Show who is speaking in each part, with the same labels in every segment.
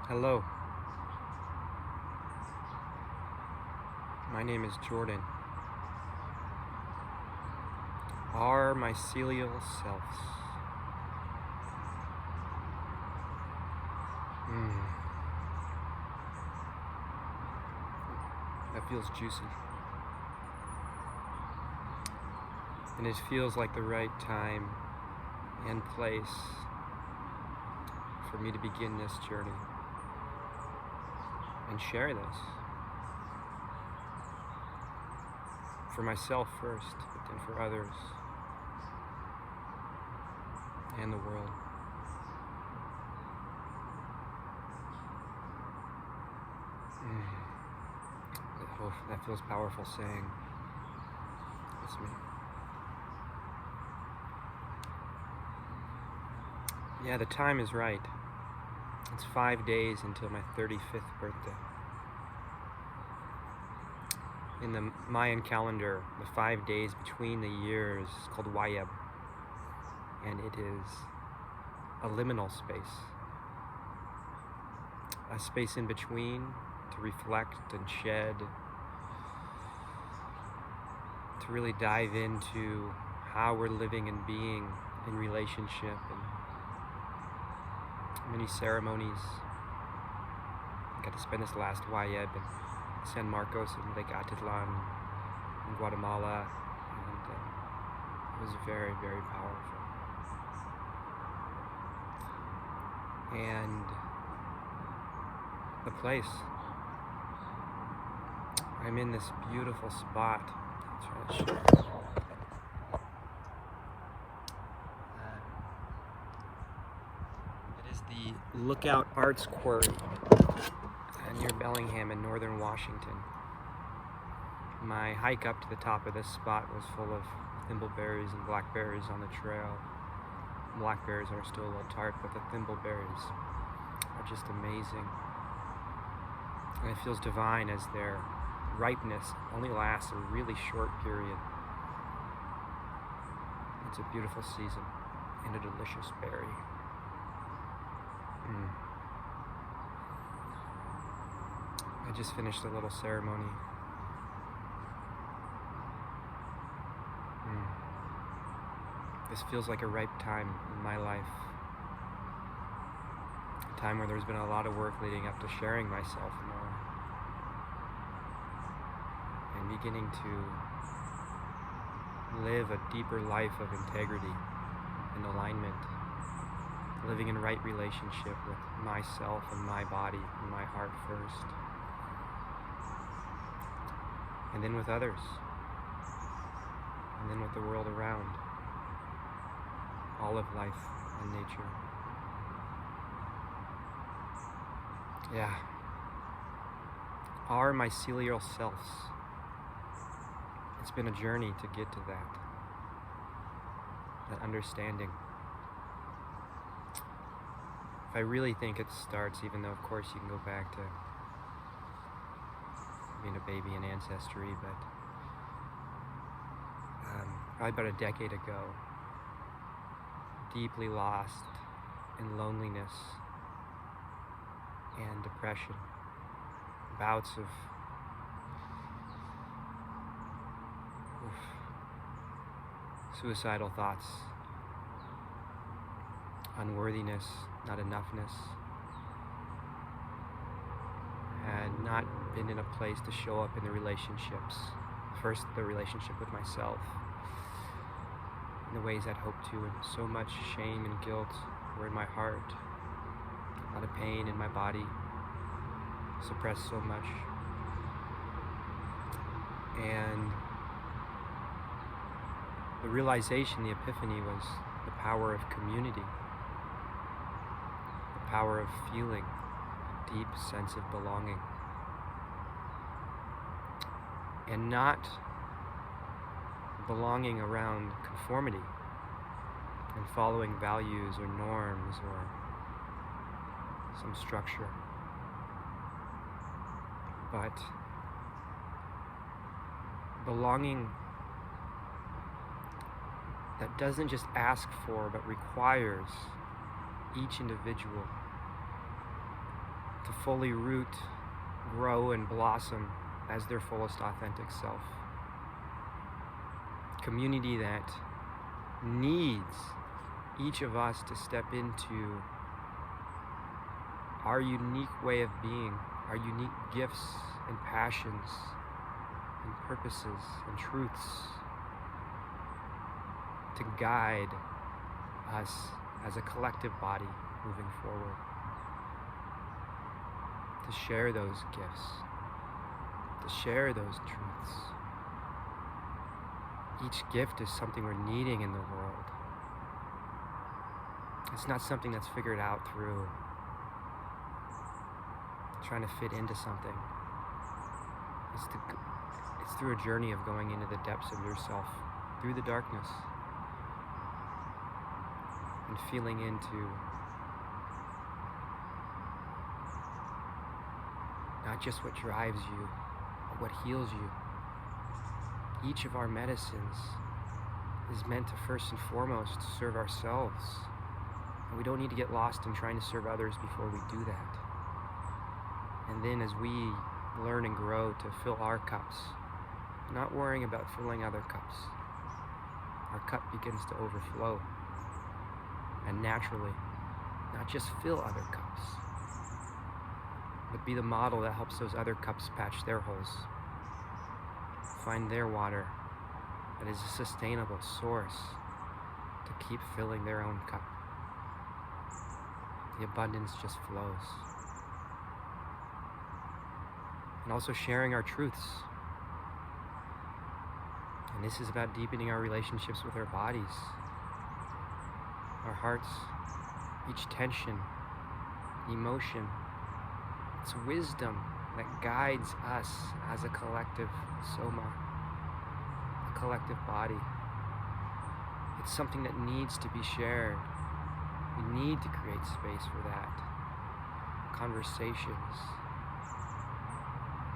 Speaker 1: Hello, my name is Jordan. Our mycelial selves. Mm, that feels juicy. And it feels like the right time and place for me to begin this journey and share this. For myself first, but then for others and the world. Oh, that feels powerful saying. It's me. Yeah, the time is right. It's 5 days until my 35th birthday. In the Mayan calendar, the 5 days between the years is called Wayeb, and it is a liminal space. A space in between to reflect and shed, to really dive into how we're living and being in relationship, and many ceremonies. I got to spend this last Wayeb in San Marcos and Lake Atitlan in Guatemala, and it was very, very powerful. And the place, I'm in this beautiful spot. I'll try to share. It is the Lookout Arts Quarry near Bellingham in northern Washington. My hike up to the top of this spot was full of thimbleberries and blackberries on the trail. Blackberries are still a little tart, but the thimbleberries are just amazing. And it feels divine as their ripeness only lasts a really short period. It's a beautiful season and a delicious berry. I just finished a little ceremony. This feels like a ripe time in my life. A time where there's been a lot of work leading up to sharing myself more. And beginning to live a deeper life of integrity and alignment. Living in right relationship with myself and my body and my heart first. And then with others. And then with the world around. All of life and nature. Yeah. Our mycelial selves. It's been a journey to get to that understanding. If I really think it starts, even though of course you can go back to being a baby in ancestry, but probably about a decade ago, deeply lost in loneliness and depression, bouts of suicidal thoughts, unworthiness, not enoughness, had not been in a place to show up in the relationships. First, the relationship with myself, in the ways I'd hoped to, and so much shame and guilt were in my heart, a lot of pain in my body, suppressed so much. And the realization, the epiphany, was the power of community, the power of feeling a deep sense of belonging, and not belonging around conformity and following values or norms or some structure, but belonging that doesn't just ask for but requires each individual to fully root, grow, and blossom as their fullest authentic self. Community that needs each of us to step into our unique way of being, our unique gifts and passions and purposes and truths to guide us as a collective body moving forward, to share those gifts, to share those truths. Each gift is something we're needing in the world. It's not something that's figured out through trying to fit into something. It's through a journey of going into the depths of yourself, through the darkness, and feeling into not just what drives you, but what heals you. Each of our medicines is meant to first and foremost serve ourselves. And we don't need to get lost in trying to serve others before we do that. And then as we learn and grow to fill our cups, not worrying about filling other cups, our cup begins to overflow. And naturally, not just fill other cups, but be the model that helps those other cups patch their holes, find their water that is a sustainable source to keep filling their own cup. The abundance just flows. And also sharing our truths. And this is about deepening our relationships with our bodies, our hearts, each tension, emotion. It's wisdom that guides us as a collective soma, a collective body. It's something that needs to be shared. We need to create space for that. Conversations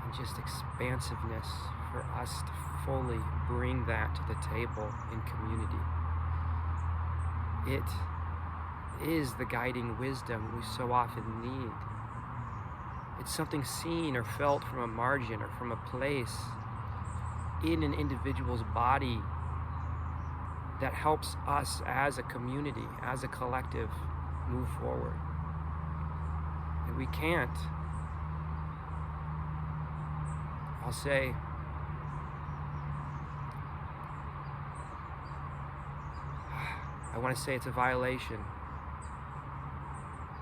Speaker 1: and just expansiveness for us to fully bring that to the table in community. It is the guiding wisdom we so often need. It's something seen or felt from a margin or from a place in an individual's body that helps us as a community, as a collective, move forward. And we can't, I'll say, I want to say it's a violation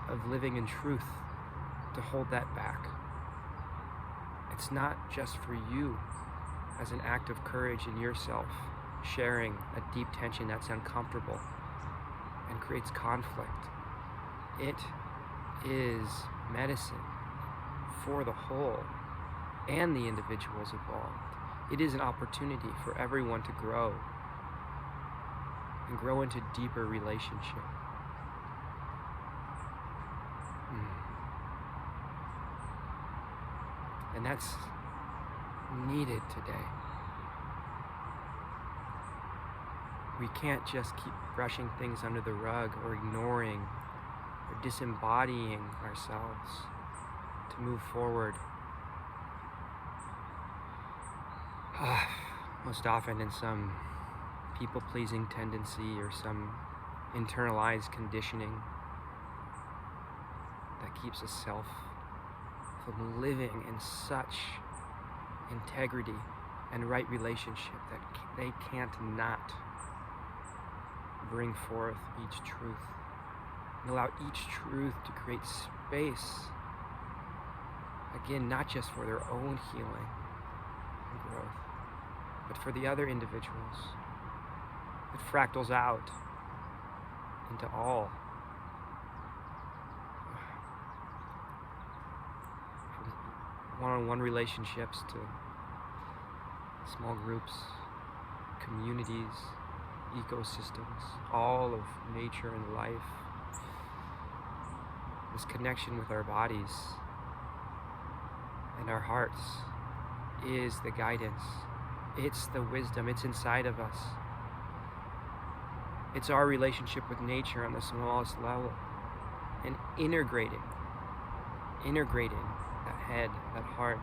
Speaker 1: of living in truth to hold that back. It's not just for you as an act of courage in yourself, sharing a deep tension that's uncomfortable and creates conflict. It is medicine for the whole and the individuals involved. It is an opportunity for everyone to grow and grow into deeper relationship. And that's needed today. We can't just keep brushing things under the rug or ignoring or disembodying ourselves to move forward. Most often in some people-pleasing tendency or some internalized conditioning that keeps us from living in such integrity and right relationship that they can't not bring forth each truth and allow each truth to create space, again, not just for their own healing and growth, but for the other individuals. It fractals out into all. From one-on-one relationships to small groups, communities, ecosystems, all of nature and life. This connection with our bodies and our hearts is the guidance. It's the wisdom. It's inside of us. It's our relationship with nature on the smallest level and integrating integrating that head, that heart,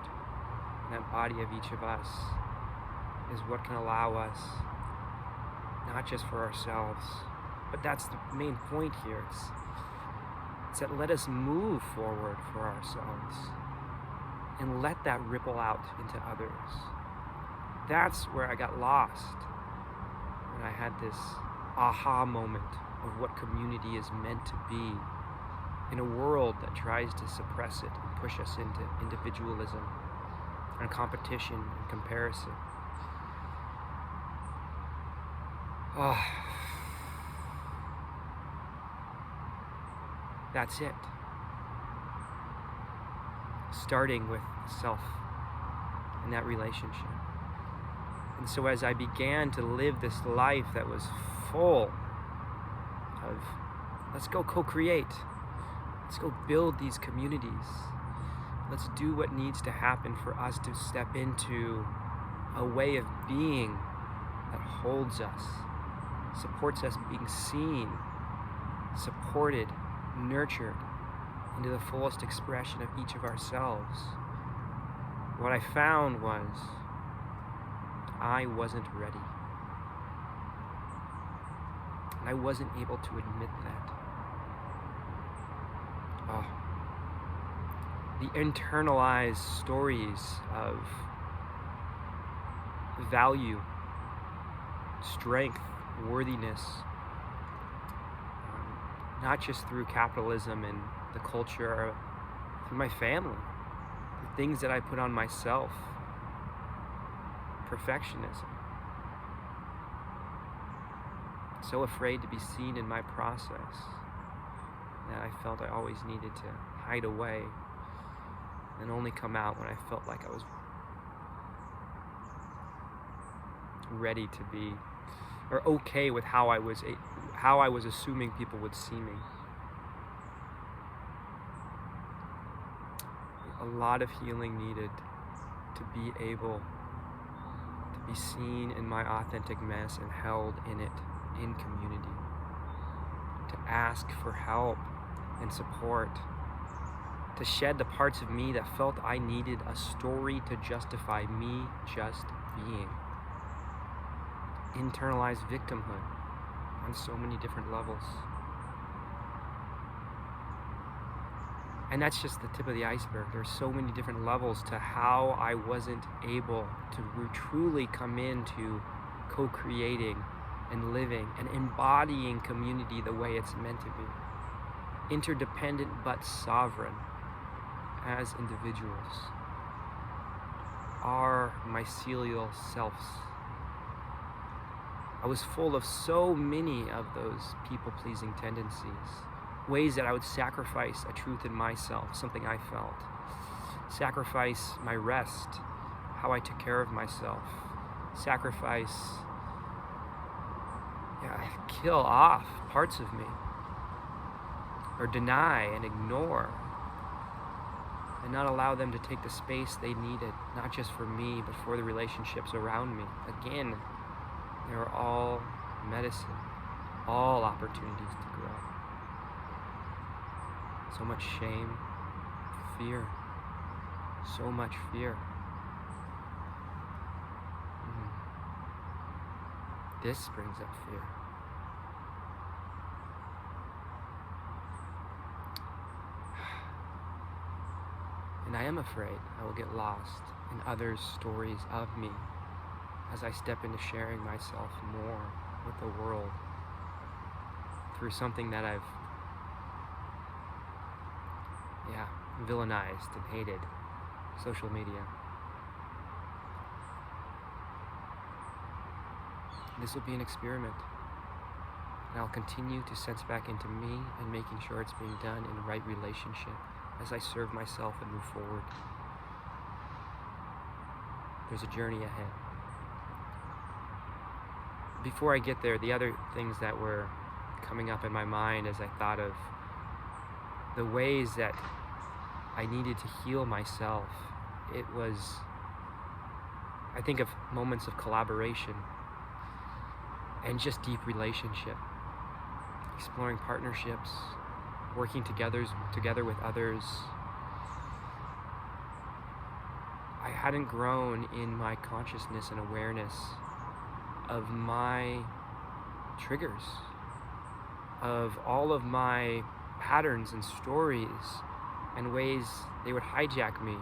Speaker 1: and that body of each of us is what can allow us, not just for ourselves, but that's the main point here. It's that let us move forward for ourselves and let that ripple out into others. That's where I got lost when I had this aha moment of what community is meant to be in a world that tries to suppress it and push us into individualism and competition and comparison. Oh, that's it. Starting with self and that relationship. And so as I began to live this life that was full of, let's go co-create, let's go build these communities, let's do what needs to happen for us to step into a way of being that holds us, supports us being seen, supported, nurtured into the fullest expression of each of ourselves. What I found was I wasn't ready. And I wasn't able to admit that. Oh. The internalized stories of value, strength, worthiness, not just through capitalism and the culture, or through my family, the things that I put on myself, perfectionism. So afraid to be seen in my process that I felt I always needed to hide away and only come out when I felt like I was ready to be, or okay with how I was assuming people would see me. A lot of healing needed to be able to be seen in my authentic mess and held in it in community, to ask for help and support, to shed the parts of me that felt I needed a story to justify me just being. Internalized victimhood on so many different levels. And that's just the tip of the iceberg. There's so many different levels to how I wasn't able to truly come into co-creating and living and embodying community the way it's meant to be. Interdependent but sovereign as individuals. Our mycelial selves. I was full of so many of those people-pleasing tendencies. Ways that I would sacrifice a truth in myself, something I felt. Sacrifice my rest, how I took care of myself. Sacrifice, kill off parts of me. Or deny and ignore. And not allow them to take the space they needed, not just for me, but for the relationships around me. Again, they are all medicine, all opportunities to grow. So much shame, fear, so much fear. This brings up fear. And I am afraid I will get lost in others' stories of me as I step into sharing myself more with the world through something that I've villainized and hated, social media. This will be an experiment, and I'll continue to sense back into me and making sure it's being done in the right relationship as I serve myself and move forward. There's a journey ahead. Before I get there, the other things that were coming up in my mind as I thought of the ways that I needed to heal myself, I think of moments of collaboration and just deep relationship, exploring partnerships, working together with others, hadn't grown in my consciousness and awareness of my triggers, of all of my patterns and stories and ways they would hijack me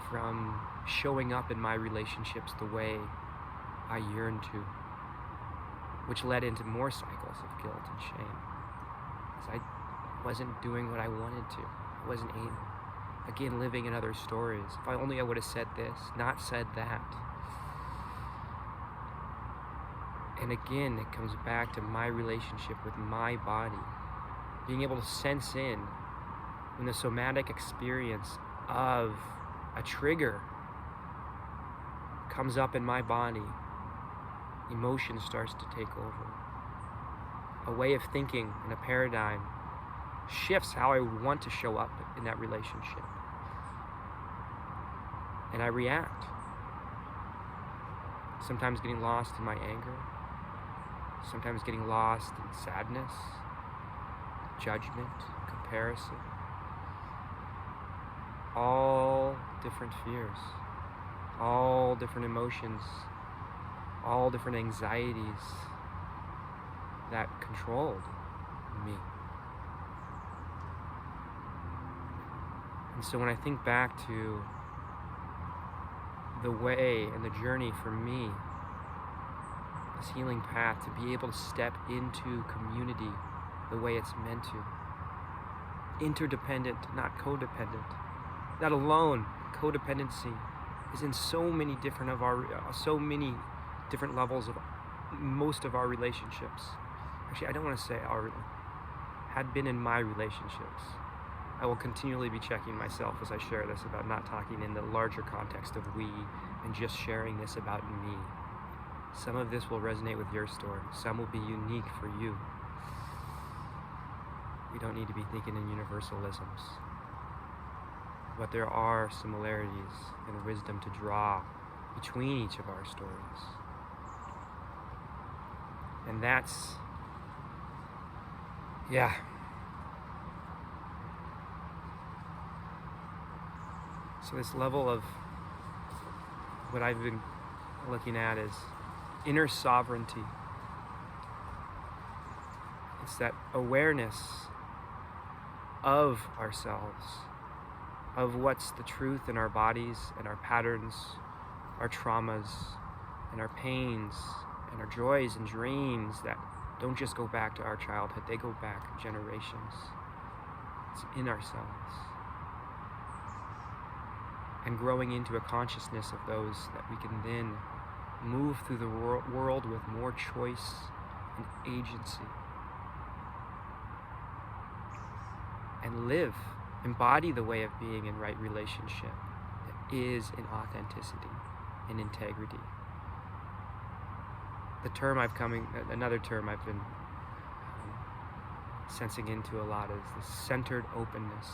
Speaker 1: from showing up in my relationships the way I yearn to, which led into more cycles of guilt and shame, because I wasn't doing what I wanted to. I wasn't again living in other stories. If I only would have said this, not said that. And again, it comes back to my relationship with my body, being able to sense in when the somatic experience of a trigger comes up in my body, emotion starts to take over. A way of thinking and a paradigm shifts how I would want to show up in that relationship. And I react. Sometimes getting lost in my anger. Sometimes getting lost in sadness, judgment, comparison. All different fears, all different emotions, all different anxieties that controlled me. And so when I think back to the way and the journey for me, this healing path, to be able to step into community the way it's meant to. Interdependent, not codependent. Not alone. Codependency is in so many different levels of most of our relationships. Actually, I don't want to say had been in my relationships. I will continually be checking myself as I share this about not talking in the larger context of we and just sharing this about me. Some of this will resonate with your story. Some will be unique for you. We don't need to be thinking in universalisms. But there are similarities and wisdom to draw between each of our stories. And that's, yeah. So this level of what I've been looking at is inner sovereignty. It's that awareness of ourselves, of what's the truth in our bodies and our patterns, our traumas and our pains and our joys and dreams that don't just go back to our childhood, they go back generations. It's in ourselves. And growing into a consciousness of those that we can then move through the world with more choice and agency. And live, embody the way of being in right relationship that is in authenticity and integrity. Another term I've been sensing into a lot is the centered openness.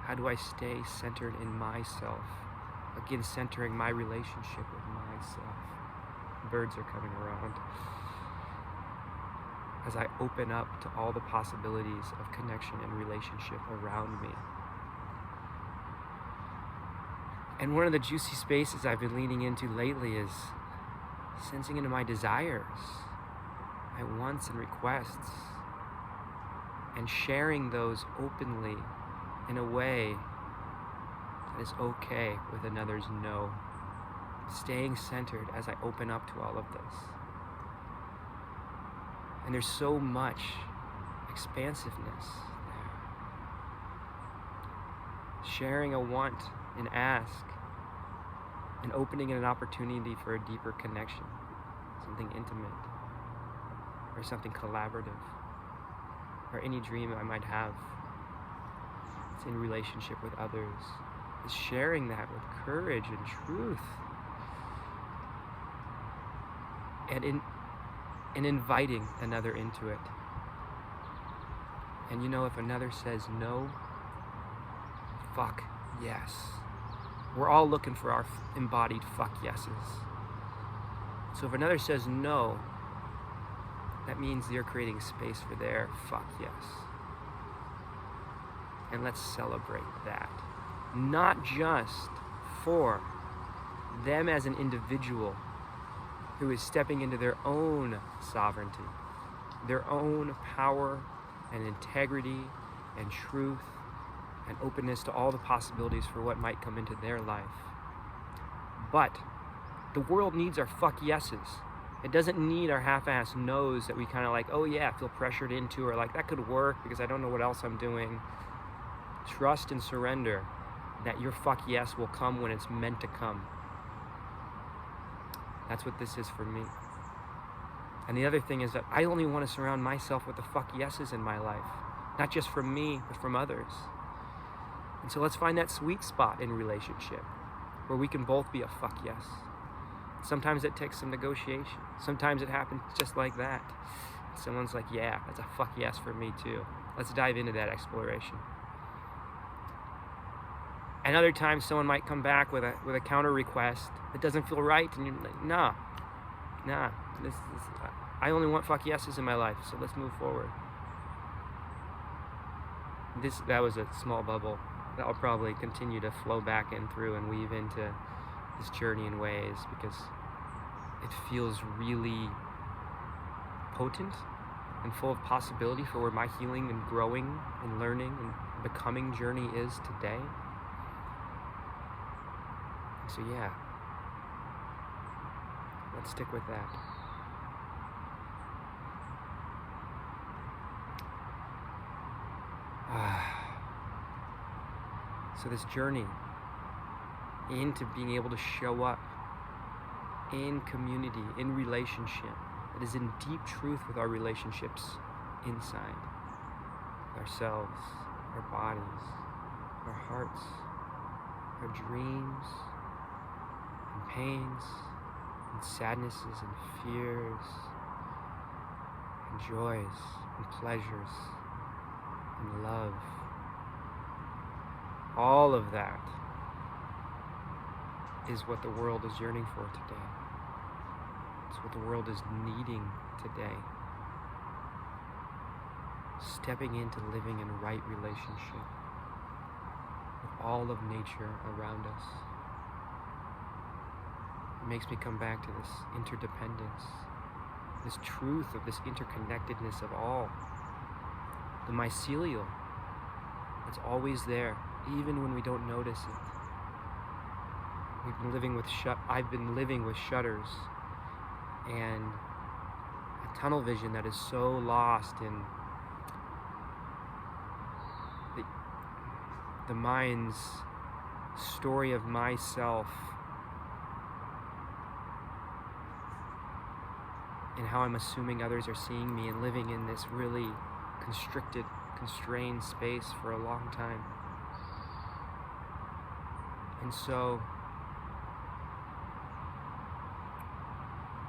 Speaker 1: How do I stay centered in myself? Again, centering my relationship with myself. Birds are coming around. As I open up to all the possibilities of connection and relationship around me. And one of the juicy spaces I've been leaning into lately is sensing into my desires, my wants and requests, and sharing those openly in a way that is okay with another's no. Staying centered as I open up to all of this. And there's so much expansiveness there. Sharing a want and ask, and opening an opportunity for a deeper connection, something intimate, or something collaborative, or any dream I might have that's in relationship with others, is sharing that with courage and truth. And inviting another into it. And if another says no, fuck yes. We're all looking for our embodied fuck yeses. So if another says no, that means they're creating space for their fuck yes. And let's celebrate that. Not just for them as an individual who is stepping into their own sovereignty, their own power and integrity and truth and openness to all the possibilities for what might come into their life. But the world needs our fuck yeses. It doesn't need our half-assed no's that we kind of like, oh yeah, feel pressured into, or like that could work because I don't know what else I'm doing. Trust and surrender that your fuck yes will come when it's meant to come. That's what this is for me. And the other thing is that I only want to surround myself with the fuck yeses in my life. Not just from me, but from others. And so let's find that sweet spot in relationship where we can both be a fuck yes. Sometimes it takes some negotiation. Sometimes it happens just like that. Someone's like, yeah, that's a fuck yes for me too. Let's dive into that exploration. And other times someone might come back with a counter request that doesn't feel right, and you're like, nah, I only want fuck yeses in my life, so let's move forward. That was a small bubble that will probably continue to flow back in through and weave into this journey in ways, because it feels really potent and full of possibility for where my healing and growing and learning and becoming journey is today. So yeah, let's stick with that. So this journey into being able to show up in community, in relationship, that is in deep truth with our relationships inside, with ourselves, our bodies, our hearts, our dreams, and pains, and sadnesses, and fears, and joys, and pleasures, and love. All of that is what the world is yearning for today. It's what the world is needing today. Stepping into living in right relationship with all of nature around us. It makes me come back to this interdependence, this truth of this interconnectedness of all. The mycelial, it's always there, even when we don't notice it. I've been living with shutters and a tunnel vision that is so lost in the mind's story of myself and how I'm assuming others are seeing me, and living in this really constricted, constrained space for a long time. And so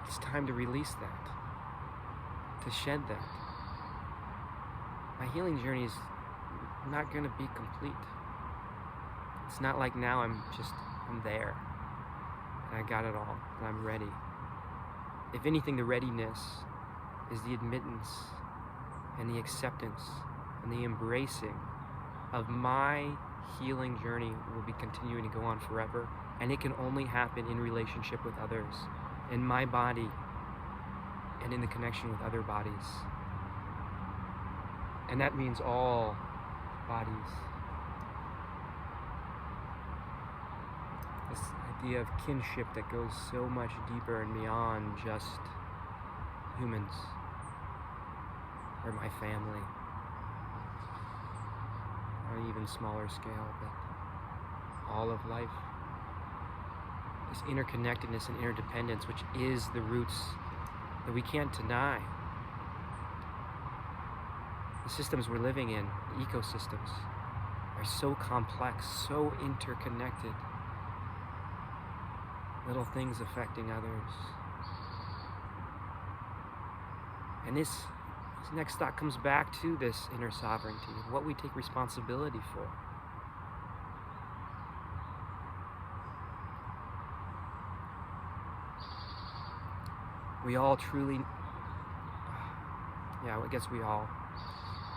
Speaker 1: it's time to release that, to shed that. My healing journey is not going to be complete. It's not like now I'm there and I got it all and I'm ready. If anything, the readiness is the admittance and the acceptance and the embracing of my healing journey will be continuing to go on forever, and it can only happen in relationship with others, in my body and in the connection with other bodies. And that means all bodies. This idea of kinship that goes so much deeper and beyond just humans or my family, on an even smaller scale, but all of life. This interconnectedness and interdependence, which is the roots that we can't deny. The systems we're living in, the ecosystems, are so complex, so interconnected. Little things affecting others. And this next thought comes back to this inner sovereignty, what we take responsibility for. We all truly, I guess we all,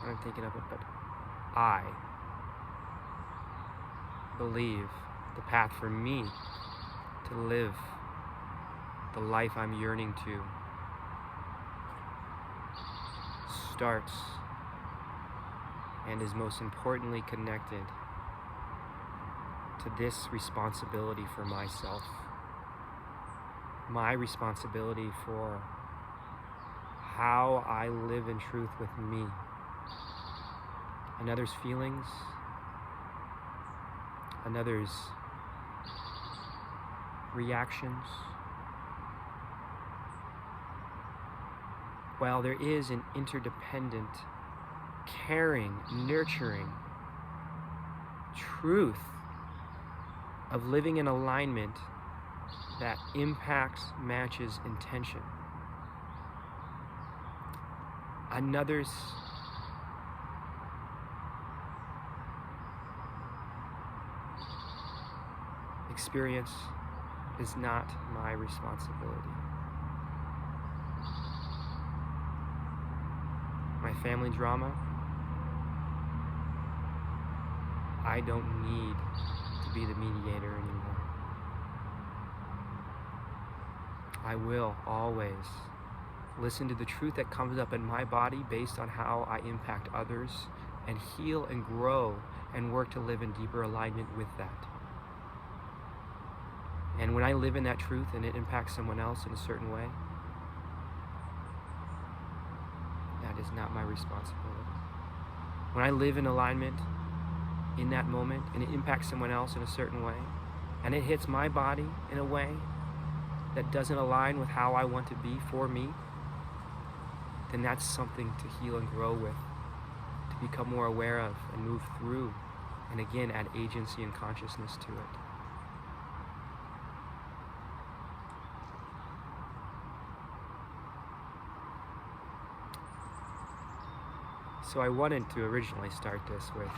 Speaker 1: when I'm thinking of it, but I believe the path for me to live the life I'm yearning to starts and is most importantly connected to this responsibility for myself. My responsibility for how I live in truth with me and others' feelings, and others' reactions. While there is an interdependent, caring, nurturing truth of living in alignment that impacts, matches intention, another's experience is not my responsibility. My family drama, I don't need to be the mediator anymore. I will always listen to the truth that comes up in my body based on how I impact others, and heal and grow and work to live in deeper alignment with that. And when I live in that truth and it impacts someone else in a certain way, that is not my responsibility. When I live in alignment in that moment and it impacts someone else in a certain way, and it hits my body in a way that doesn't align with how I want to be for me, then that's something to heal and grow with, to become more aware of and move through, and again add agency and consciousness to it. So I wanted to originally start this with,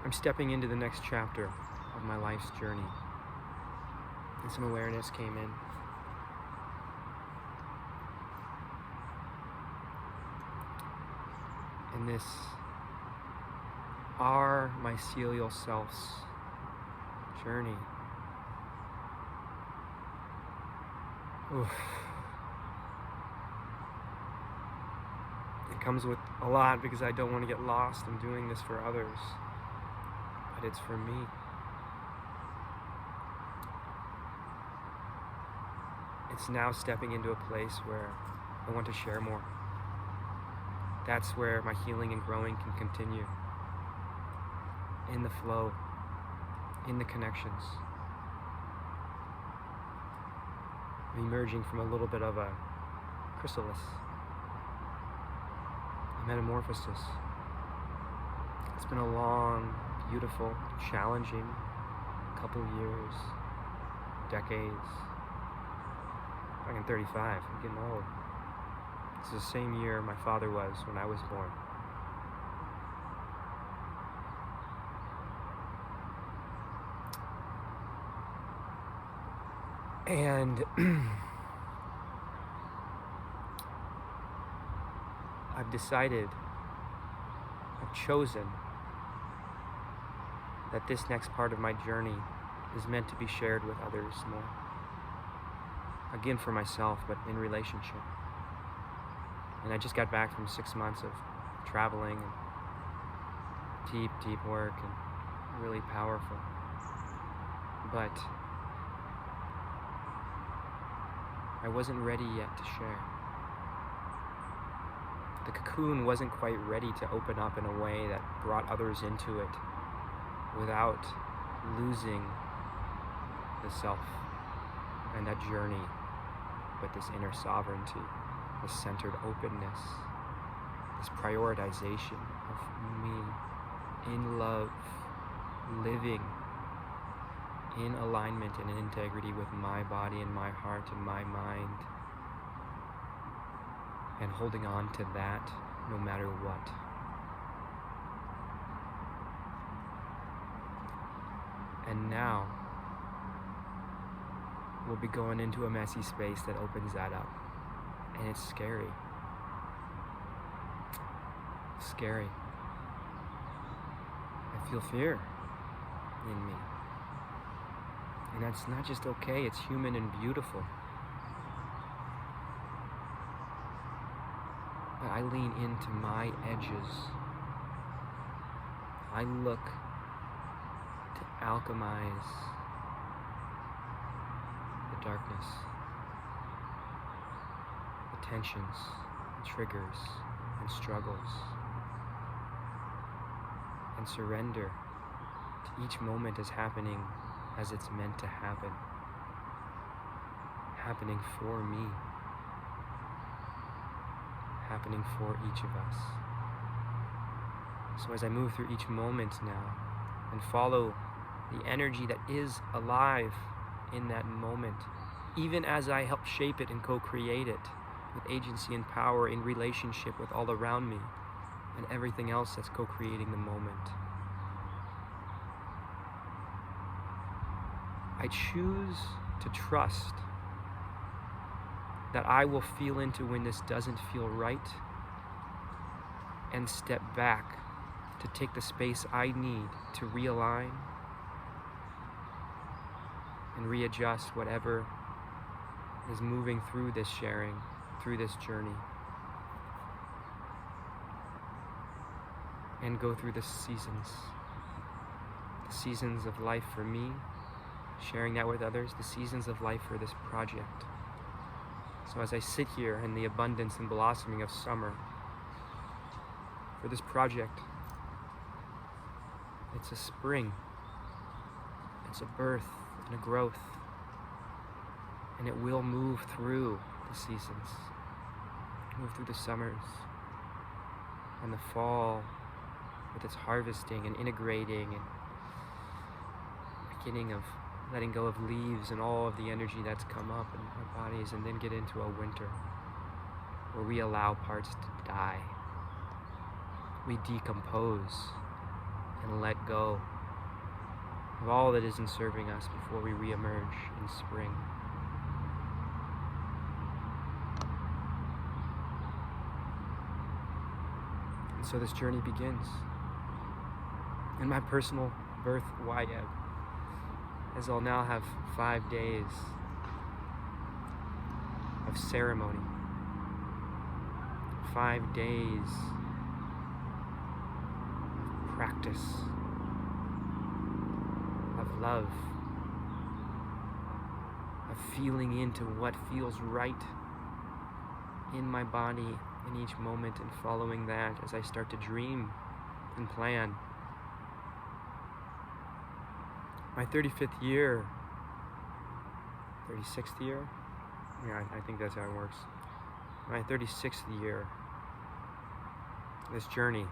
Speaker 1: I'm stepping into the next chapter of my life's journey. And some awareness came in. And this our mycelial self's journey. Oof. It comes with a lot because I don't want to get lost in doing this for others, but it's for me. It's now stepping into a place where I want to share more. That's where my healing and growing can continue. In the flow, in the connections. I'm emerging from a little bit of a chrysalis, a metamorphosis. It's been a long, beautiful, challenging couple years, decades. I'm 35, I'm getting old. It's the same year my father was when I was born. And I've decided, I've chosen that this next part of my journey is meant to be shared with others more. Again, for myself, but in relationship. And I just got back from 6 months of traveling and deep, deep work and really powerful. But I wasn't ready yet to share. The cocoon wasn't quite ready to open up in a way that brought others into it without losing the self and that journey with this inner sovereignty, this centered openness, this prioritization of me in love, living in alignment and in integrity with my body and my heart and my mind, and holding on to that no matter what. And now we'll be going into a messy space that opens that up, and it's scary. Scary. I feel fear. in me. And that's not just okay, it's human and beautiful. But I lean into my edges. I look to alchemize the darkness, the tensions, the triggers, and struggles, and surrender to each moment as happening as it's meant to happen, happening for me, happening for each of us. So as I move through each moment now and follow the energy that is alive in that moment, even as I help shape it and co-create it with agency and power in relationship with all around me and everything else that's co-creating the moment, I choose to trust that I will feel into when this doesn't feel right and step back to take the space I need to realign and readjust whatever is moving through this sharing, through this journey, and go through the seasons of life for me, sharing that with others, the seasons of life for this project. So as I sit here in the abundance and blossoming of summer, for this project, it's a spring, it's a birth and a growth, and it will move through the seasons, move through the summers and the fall with its harvesting and integrating and beginning of letting go of leaves and all of the energy that's come up in our bodies, and then get into a winter where we allow parts to die. We decompose and let go of all that isn't serving us before we reemerge in spring. And so this journey begins. In my personal birth YF, as I'll now have 5 days of ceremony, 5 days of practice, of love, of feeling into what feels right in my body in each moment, and following that as I start to dream and plan. My 35th year, 36th year? Yeah, I think that's how it works. My 36th year, this journey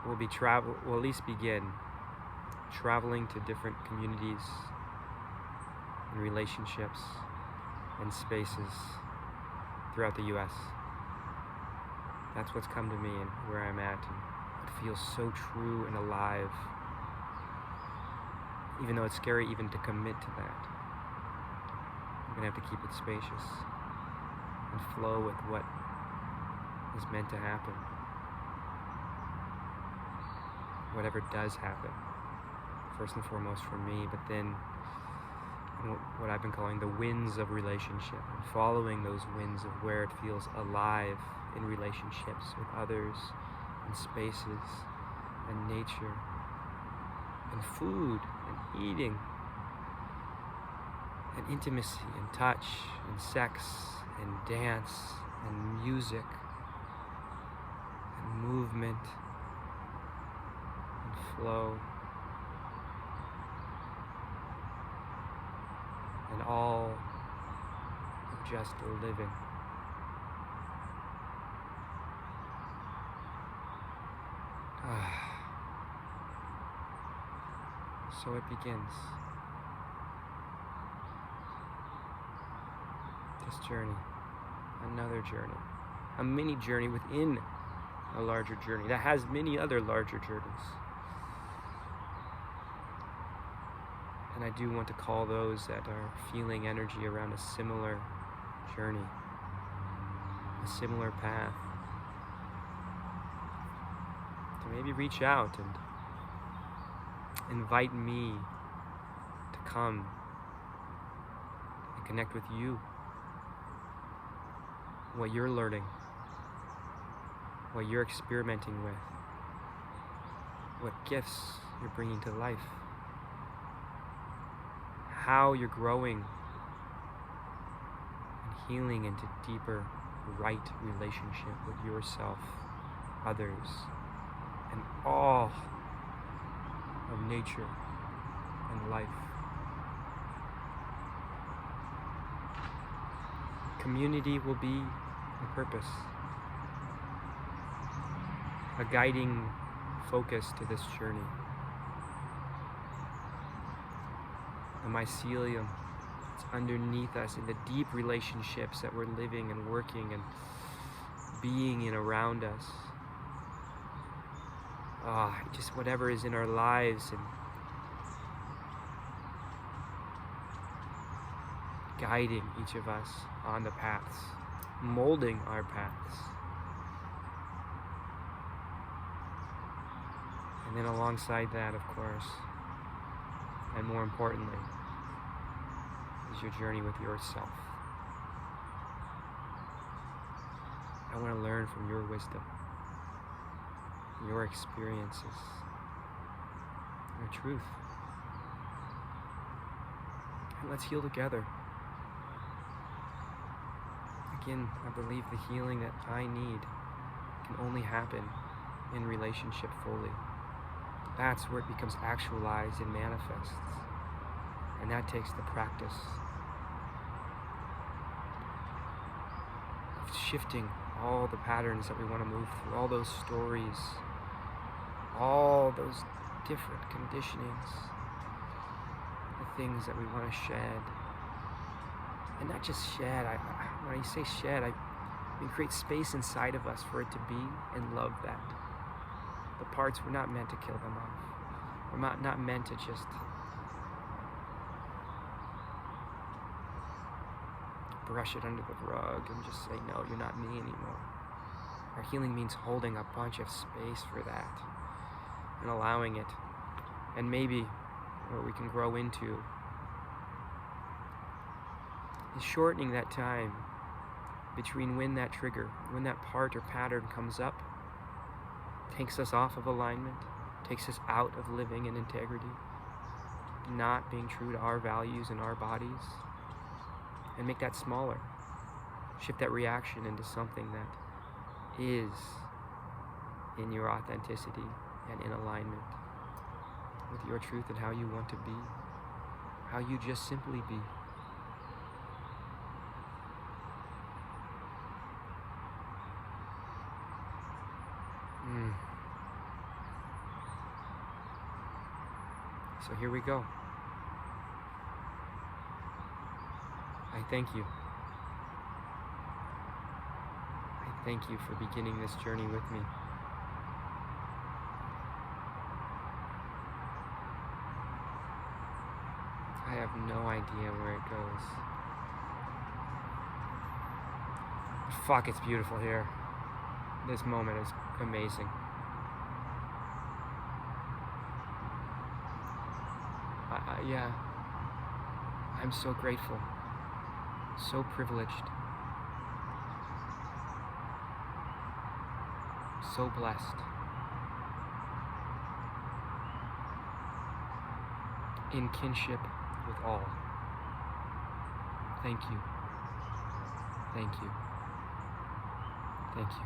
Speaker 1: will at least begin traveling to different communities and relationships and spaces throughout the US. That's what's come to me and where I'm at. And it feels so true and alive, even though it's scary even to commit to that. I'm gonna have to keep it spacious and flow with what is meant to happen. Whatever does happen, first and foremost for me, but then what I've been calling the winds of relationship, and following those winds of where it feels alive in relationships with others, and spaces, and nature, and food, and eating, and intimacy, and touch, and sex, and dance, and music, and movement, and flow, and all of just living. So it begins. This journey, another journey, a mini journey within a larger journey that has many other larger journeys. And I do want to call those that are feeling energy around a similar journey, a similar path, So maybe reach out and invite me to come and connect with you. What you're learning, what you're experimenting with, what gifts you're bringing to life, how you're growing and healing into deeper, right relationship with yourself, others, and all of nature and life. Community will be a purpose, a guiding focus to this journey. The mycelium is underneath us in the deep relationships that we're living and working and being in around us. Just whatever is in our lives and guiding each of us on the paths, molding our paths. And then alongside that, of course, and more importantly, is your journey with yourself. I want to learn from your wisdom, your experiences, your truth. And let's heal together. Again, I believe the healing that I need can only happen in relationship fully. That's where it becomes actualized and manifests. And that takes the practice of shifting all the patterns that we want to move through, all those stories, all those different conditionings, the things that we want to shed. And not just shed, when I say shed, I mean create space inside of us for it to be and love that. The parts, we're not meant to kill them off. We're not meant to just brush it under the rug and just say, no, you're not me anymore. Our healing means holding a bunch of space for that and allowing it. And maybe what we can grow into is shortening that time between when that trigger, when that part or pattern comes up, takes us off of alignment, takes us out of living in integrity, not being true to our values and our bodies, and make that smaller. Shift that reaction into something that is in your authenticity and in alignment with your truth and how you want to be, how you just simply be. So here we go. I thank you. I thank you for beginning this journey with me. I have no idea where it goes. Fuck, it's beautiful here. This moment is amazing. Yeah, I'm so grateful, so privileged, so blessed. In kinship with all. Thank you. Thank you. Thank you.